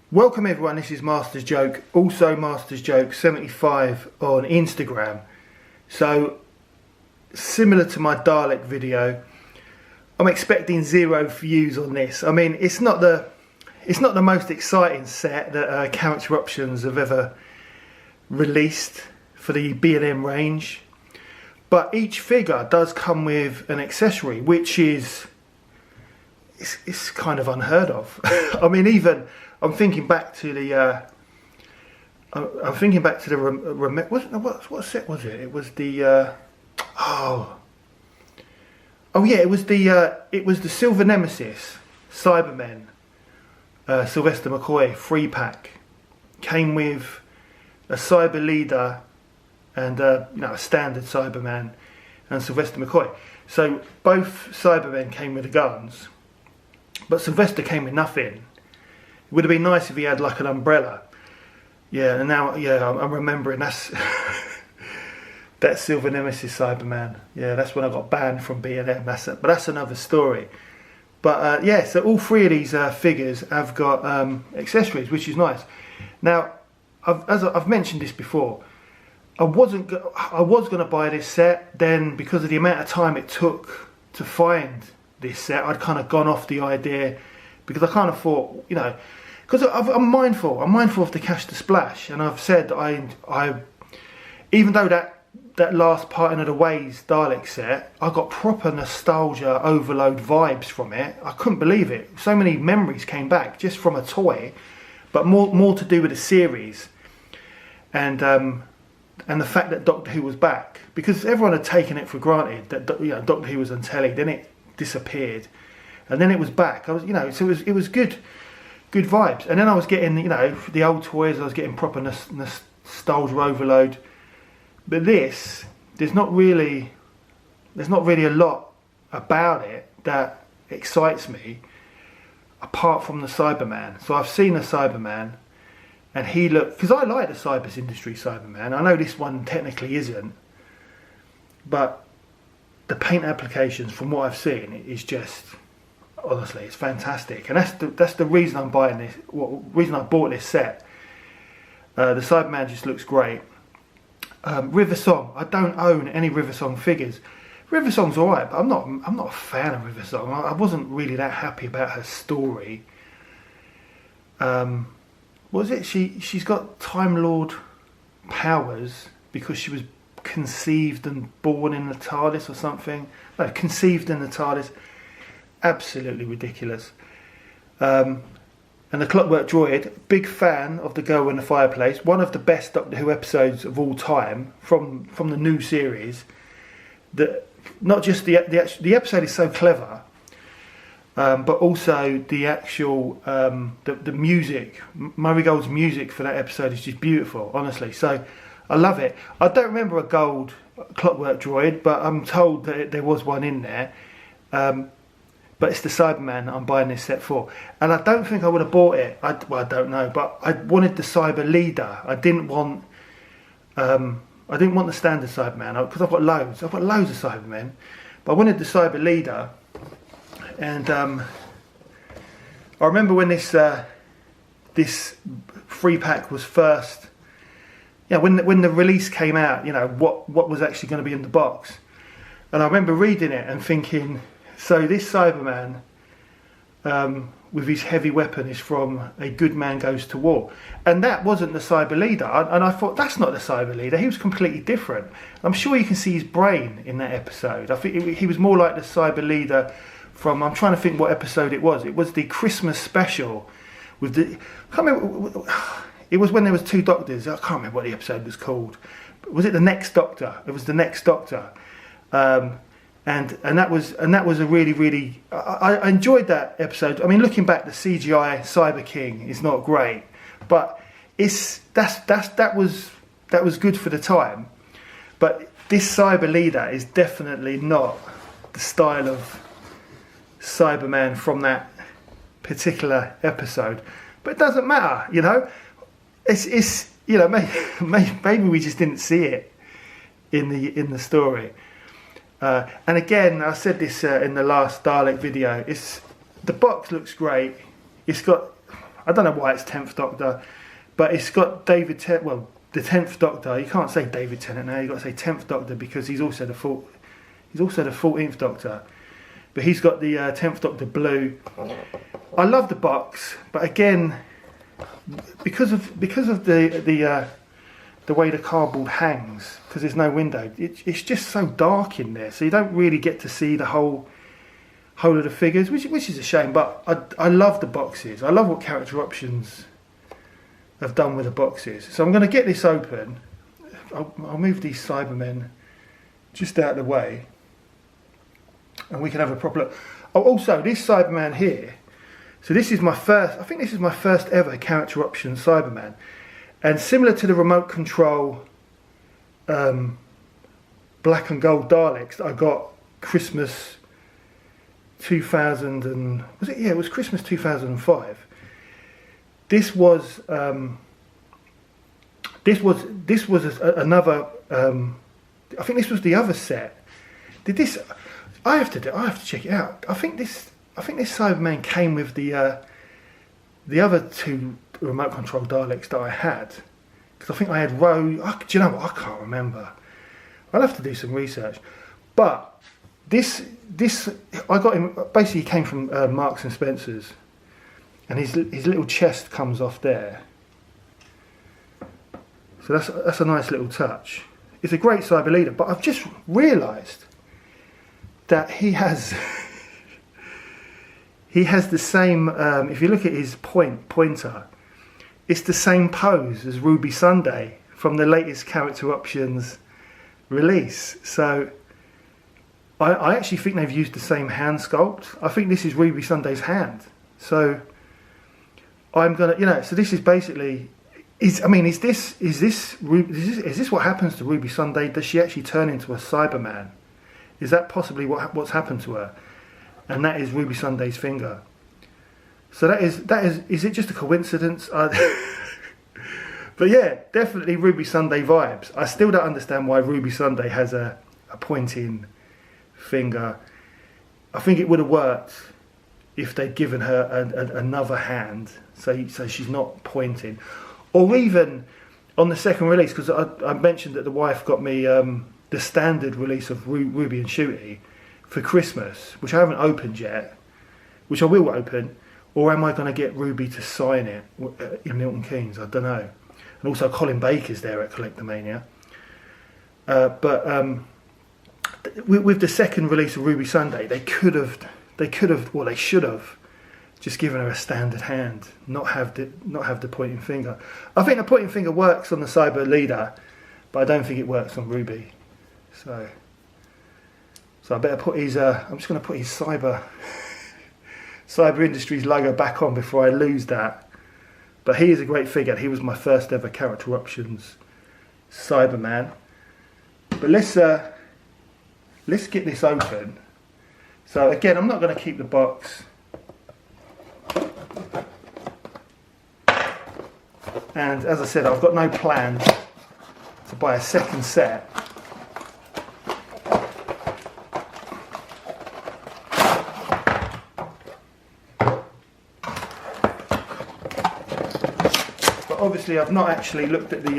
Welcome everyone, this is Master's Joke, also Master's Joke 75 on Instagram. So, similar to my Dalek video, I'm expecting 0 views on this. I mean, it's not the most exciting set that Character Options have ever released for the B&M range, but each figure does come with an accessory, which is it's kind of unheard of. I mean, even I'm thinking back to the what set was it? It was the it was the Silver Nemesis Cybermen Sylvester McCoy 3-pack. Came with a Cyber Leader and a standard Cyberman and Sylvester McCoy. So both Cybermen came with the guns, but Sylvester came with nothing. It would have been nice if he had like an umbrella. Yeah, and now I'm remembering that's that Silver Nemesis Cyberman. Yeah, that's when I got banned from B&M. But that's another story. But so all 3 of these figures have got accessories, which is nice. Now, as I've mentioned this before, I was going to buy this set. Then, because of the amount of time it took to find this set, I'd kind of gone off the idea, because I kind of thought, because I'm mindful of the cash to splash, and I've said I even though that last Parting of the Ways Dalek set, I got proper nostalgia overload vibes from it. I couldn't believe it. So many memories came back just from a toy, but more to do with the series, and the fact that Doctor Who was back, because everyone had taken it for granted that Doctor Who was on telly, then it disappeared, and then it was back. So it was good vibes, and then I was getting the old toys. I was getting proper nostalgia overload. But there's not really a lot about it that excites me, apart from the Cyberman. So I've seen the Cyberman, and he looked, because I like the Cybers Industry Cyberman. I know this one technically isn't, but the paint applications from what I've seen is just, honestly, it's fantastic. And that's the reason I'm buying this. Reason I bought this set. The Cyberman just looks great. River Song. I don't own any River Song figures. River Song's alright, but I'm not a fan of River Song. I wasn't really that happy about her story. Was it she's got Time Lord powers because she was conceived and born in the TARDIS or something? No, conceived in the TARDIS. Absolutely ridiculous. And the Clockwork Droid, big fan of The Girl in the Fireplace, one of the best Doctor Who episodes of all time from the new series. That not just the episode is so clever, but also the actual the music. Murray Gold's music for that episode is just beautiful, honestly. So I love it. I don't remember a gold Clockwork Droid, but I'm told that there was one in there. But it's the Cyberman that I'm buying this set for, and I don't think I would have bought it. I don't know, but I wanted the Cyber Leader. I didn't want the standard Cyberman, because I've got loads of Cybermen, but I wanted the Cyber Leader. And I remember when this 3-pack was first, when the release came out, what was actually going to be in the box, and I remember reading it and thinking, so this Cyberman with his heavy weapon is from A Good Man Goes to War, and that wasn't the Cyber Leader. And I thought, that's not the Cyber Leader. He was completely different. I'm sure you can see his brain in that episode. I think he was more like the Cyber Leader from, I'm trying to think what episode it was. It was the Christmas special with the, I can't remember, it was when there was 2 Doctors. I can't remember what the episode was called. Was it The Next Doctor? It was The Next Doctor. And that was a really I enjoyed that episode. I mean, looking back, the CGI Cyber King is not great, but that was good for the time. But this Cyber Leader is definitely not the style of Cyberman from that particular episode. But it doesn't matter, It's maybe we just didn't see it in the story. And again, I said this in the last Dalek video, the box looks great. It's got, I don't know why it's 10th Doctor, but it's got David Tennant. Well, the 10th Doctor. You can't say David Tennant now. You've got to say 10th Doctor because he's also the 14th Doctor. But he's got the 10th Doctor blue. I love the box, but again, because of the way the cardboard hangs, because there's no window, it's just so dark in there, so you don't really get to see the whole of the figures, which is a shame. But I love the boxes. I love what Character Options have done with the boxes. So I'm going to get this open. I'll move these Cybermen just out of the way, and we can have a proper look. Oh, also this Cyberman here. So this is my first. I think this is my first ever Character Options Cyberman. And similar to the remote control black and gold Daleks that I got Christmas 2000 and was it? Yeah, it was Christmas 2005. This was another. I think this was the other set. Did this? I have to check it out. I think this Cyberman came with the other two remote control Daleks that I had, because I think I had do you know what, I can't remember. I'll have to do some research. But this I got him, basically he came from Marks and Spencer's, and his little chest comes off there, so that's a nice little touch. It's a great Cyber Leader, but I've just realised that he has the same, if you look at his pointer, it's the same pose as Ruby Sunday from the latest Character Options release. So I actually think they've used the same hand sculpt. I think this is Ruby Sunday's hand. So I'm gonna, so this is basically, is this what happens to Ruby Sunday? Does she actually turn into a Cyberman? Is that possibly what's happened to her? And that is Ruby Sunday's finger. So that is it just a coincidence? But yeah, definitely Ruby Sunday vibes. I still don't understand why Ruby Sunday has a pointing finger. I think it would have worked if they'd given her another hand, so she's not pointing. Or even on the second release, because I mentioned that the wife got me the standard release of Ruby and Shooty for Christmas, which I haven't opened yet, which I will open. Or am I going to get Ruby to sign it in Milton Keynes? I don't know. And also Colin Baker's there at Collectomania. But with the second release of Ruby Sunday, they should have just given her a standard hand, not have the pointing finger. I think the pointing finger works on the Cyber Leader, but I don't think it works on Ruby. So I better put his. I'm just going to put his Cyber Industries logo back on before I lose that. But he is a great figure. He was my first ever Character Options Cyberman. But let's get this open. So again, I'm not going to keep the box. And as I said, I've got no plans to buy a second set. Obviously, I've not actually looked at the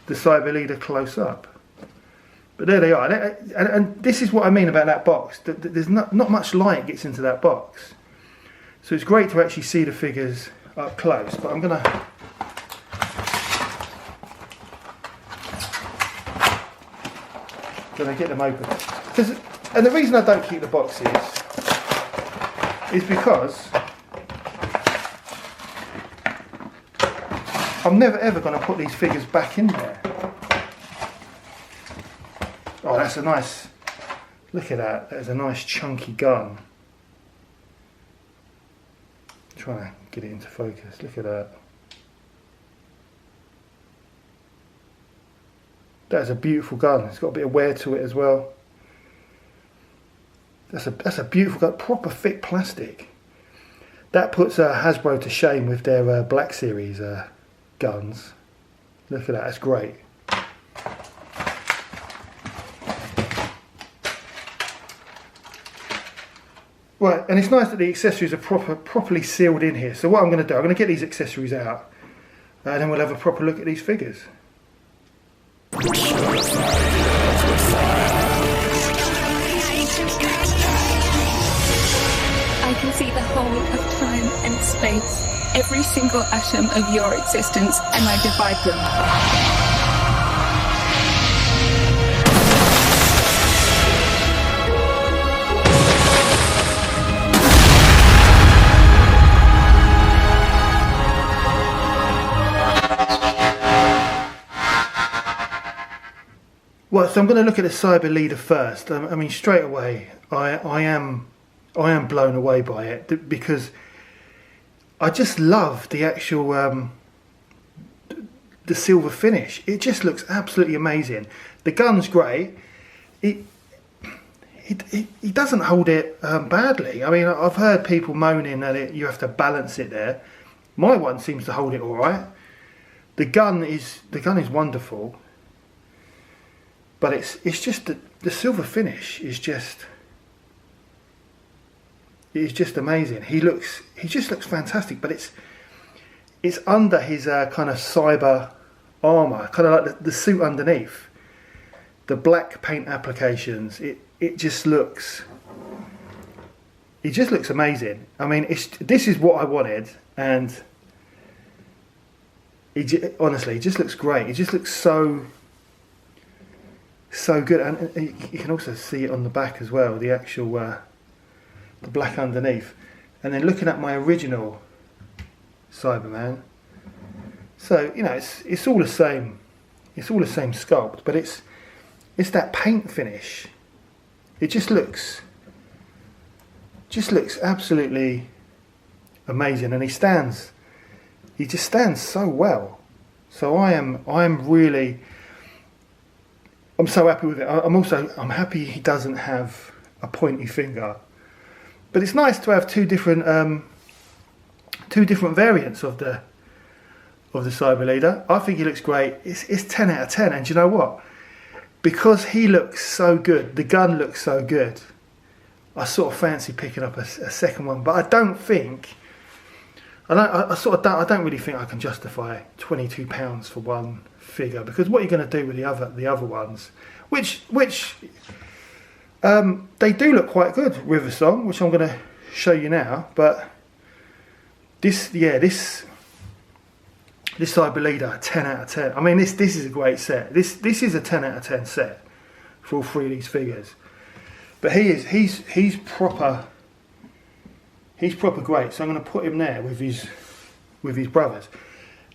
Cyber Leader close up, but there they are. And this is what I mean about that box. There's not much light gets into that box, so it's great to actually see the figures up close. But I'm gonna get them open. And the reason I don't keep the boxes is because I'm never ever going to put these figures back in there. Oh, that's a nice, look at that. That is a nice chunky gun. I'm trying to get it into focus. Look at that. That is a beautiful gun. It's got a bit of wear to it as well. That's a beautiful gun. Proper thick plastic. That puts Hasbro to shame with their Black Series guns. Look at that, that's great. Right, and it's nice that the accessories are properly sealed in here. So what I'm going to do, I'm going to get these accessories out, and then we'll have a proper look at these figures. I can see the whole of time and space, every single atom of your existence, and I divide them. Well, so I'm going to look at the Cyber Leader first. I mean, straight away, I am blown away by it, because I just love the actual the silver finish. It just looks absolutely amazing. The gun's great. He doesn't hold it badly. I mean, I've heard people moaning that you have to balance it there. My one seems to hold it all right. The gun is wonderful. But it's just the silver finish is just amazing. He just looks fantastic. But it's under his kind of cyber armor, kind of like the suit underneath. The black paint applications. It just looks amazing. I mean, this is what I wanted, and honestly, it just looks great. It just looks so good, and you can also see it on the back as well, the actual the black underneath. And then looking at my original Cyberman, so you know it's all the same, sculpt, but it's that paint finish. It just looks absolutely amazing, and he just stands so well. So I'm so happy with it. I'm happy he doesn't have a pointy finger, but it's nice to have two different variants of the Cyber Leader. I think he looks great. It's 10 out of 10, and you know what? Because he looks so good, the gun looks so good, I sort of fancy picking up a second one. But I don't really think I can justify £22 for one figure, because what are you going to do with the other ones, which they do look quite good, River Song, which I'm going to show you now. But this Cyber Leader, 10 out of 10. I mean, this is a great set. This is a 10 out of 10 set for all three of these figures. But he's proper great. So I'm going to put him there with his brothers.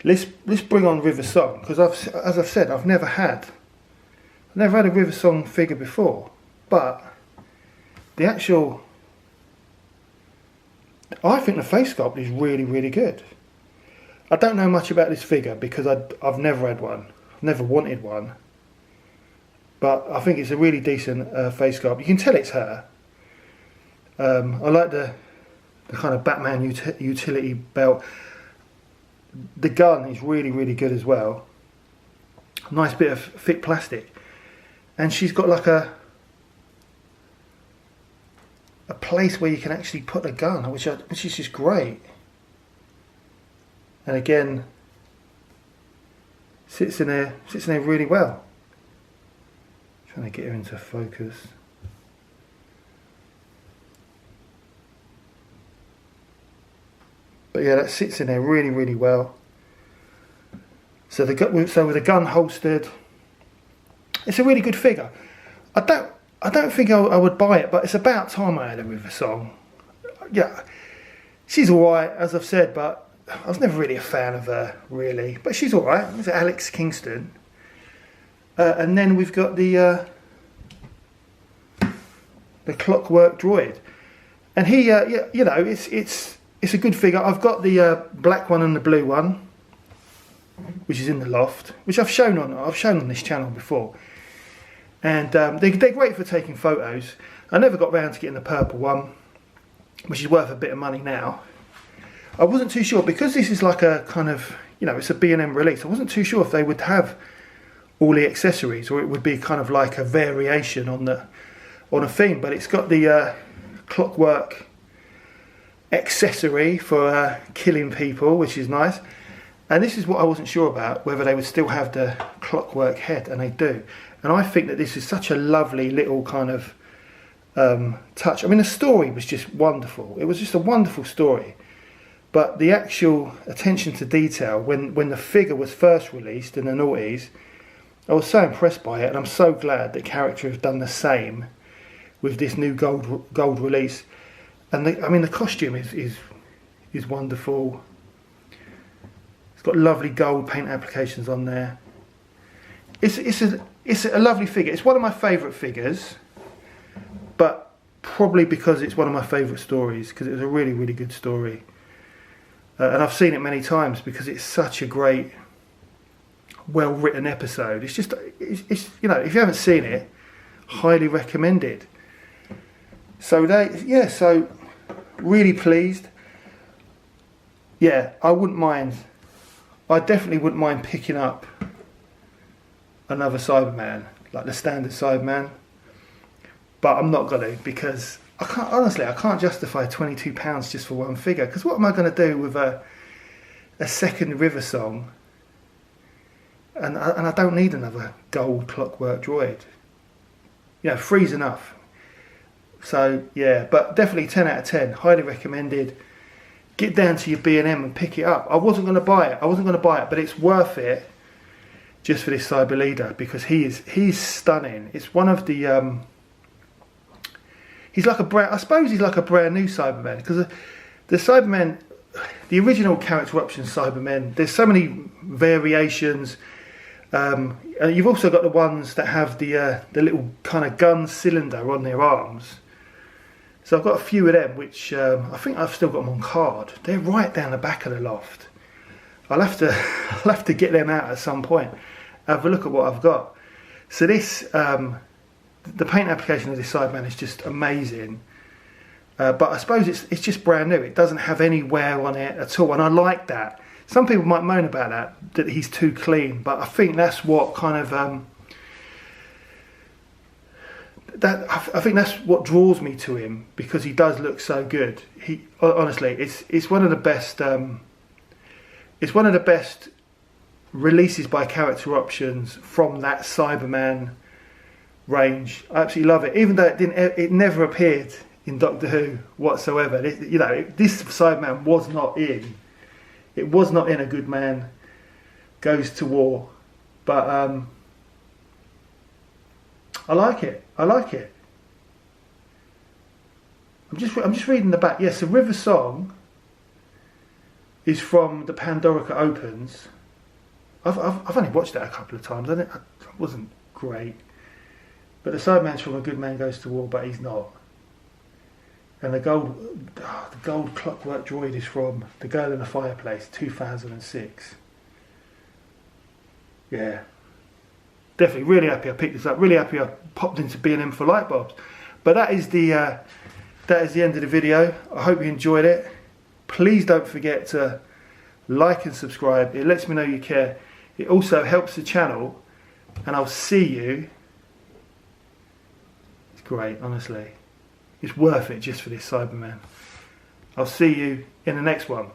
Let's bring on River Song, because as I've said, I've never had a River Song figure before. But I think the face sculpt is really, really good. I don't know much about this figure because I've never had one. I've never wanted one. But I think it's a really decent face sculpt. You can tell it's her. I like the kind of Batman utility belt. The gun is really, really good as well. Nice bit of thick plastic. And she's got like a place where you can actually put a gun, which is just great. And again, sits in there really well. Trying to get her into focus. But yeah, that sits in there really, really well. So with the gun holstered, it's a really good figure. I don't think I would buy it, but it's about time I had a River Song. Yeah, she's all right, as I've said, but I was never really a fan of her, really. But she's all right. It's Alex Kingston. And then we've got the Clockwork Droid, and he, you know, it's a good figure. I've got the black one and the blue one, which is in the loft, which I've shown on this channel before, and they're great for taking photos. I never got round to getting the purple one, which is worth a bit of money now. I wasn't too sure, because this is like a kind of, you know, it's a B&M release. I wasn't too sure if they would have all the accessories, or it would be kind of like a variation on a theme. But it's got the Clockwork accessory for killing people, which is nice. And this is what I wasn't sure about, whether they would still have the clockwork head, and they do. And I think that this is such a lovely little kind of touch. I mean, the story was just wonderful. It was just a wonderful story. But the actual attention to detail, when the figure was first released in the noughties, I was so impressed by it, and I'm so glad that character have done the same with this new gold release. And the costume is wonderful. It's got lovely gold paint applications on there. It's a lovely figure. It's one of my favourite figures, but probably because it's one of my favourite stories, because it was a really, really good story. And I've seen it many times because it's such a great, well-written episode. It's if you haven't seen it, highly recommended. So really pleased. Yeah, I definitely wouldn't mind picking up another Cyberman, like the standard Cyberman. But I'm not going to, because I can't justify £22 just for one figure. Because what am I going to do with a second River Song? And I don't need another gold Clockwork Droid. Three's enough. So yeah, but definitely 10 out of 10. Highly recommended. Get down to your B&M and pick it up. I wasn't going to buy it, but it's worth it just for this Cyber Leader, because he's stunning. It's one of the he's like a brand new Cyberman, because the Cybermen, the original character option Cybermen, there's so many variations. And you've also got the ones that have the little kind of gun cylinder on their arms. So I've got a few of them, which I think I've still got them on card. They're right down the back of the loft. I'll have to get them out at some point. Have a look at what I've got. So this, the paint application of this Cyberman is just amazing. But I suppose it's just brand new. It doesn't have any wear on it at all, and I like that. Some people might moan about that he's too clean, but I think that's what kind of I think that's what draws me to him, because he does look so good. He honestly, it's one of the best. It's one of the best releases by character options from that Cyberman range. I absolutely love it, even though it never appeared in Doctor Who whatsoever. This Cyberman was not in. It was not in A Good Man Goes to War, but I like it. I'm just reading the back. Yes, the River Song is from the Pandorica Opens. I've only watched that a couple of times. It wasn't great, but the Cyberman's from A Good Man Goes to War, but he's not. And the gold Clockwork Droid is from The Girl in the Fireplace, 2006. Yeah, definitely really happy I picked this up. Really happy I popped into B&M for light bulbs. But that is the end of the video. I hope you enjoyed it. Please don't forget to like and subscribe. It lets me know you care. It also helps the channel, and I'll see you. It's great, honestly. It's worth it just for this Cyberman. I'll see you in the next one.